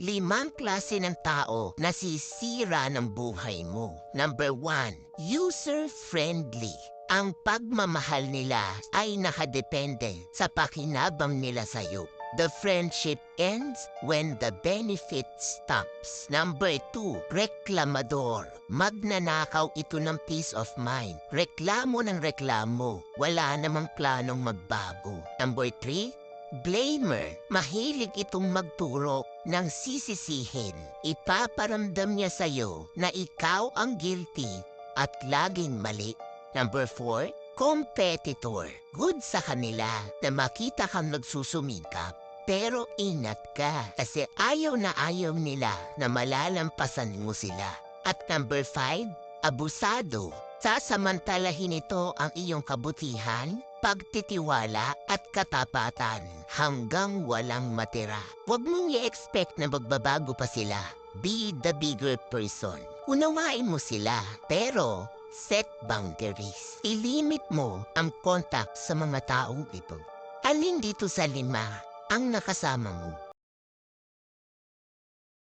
5 klase ng tao na sisira ng buhay mo. Number 1, user-friendly. Ang pagmamahal nila ay nakadepende sa pakinabang nila sa'yo. The friendship ends when the benefit stops. Number 2, reklamador. Magnanakaw ito ng peace of mind. Reklamo ng reklamo. Wala namang planong magbago. Number 3, blamer. Mahilig itong magturo ng sisisihin. Ipaparamdam niya sa'yo na ikaw ang guilty at laging mali. Number 4, competitor. Good sa kanila na makita kang nagsusumikap. Pero ingat ka kasi ayaw na ayaw nila na malalampasan mo sila. At number 5, abusado. Sasamantalahin ito ang iyong kabutihan, pagtitiwala at katapatan hanggang walang matira. Huwag mong i-expect na magbabago pa sila. Be the bigger person. Unawain mo sila, pero set boundaries. Ilimit mo ang contact sa mga taong ito. Alin dito sa 5 ang nakasama mo?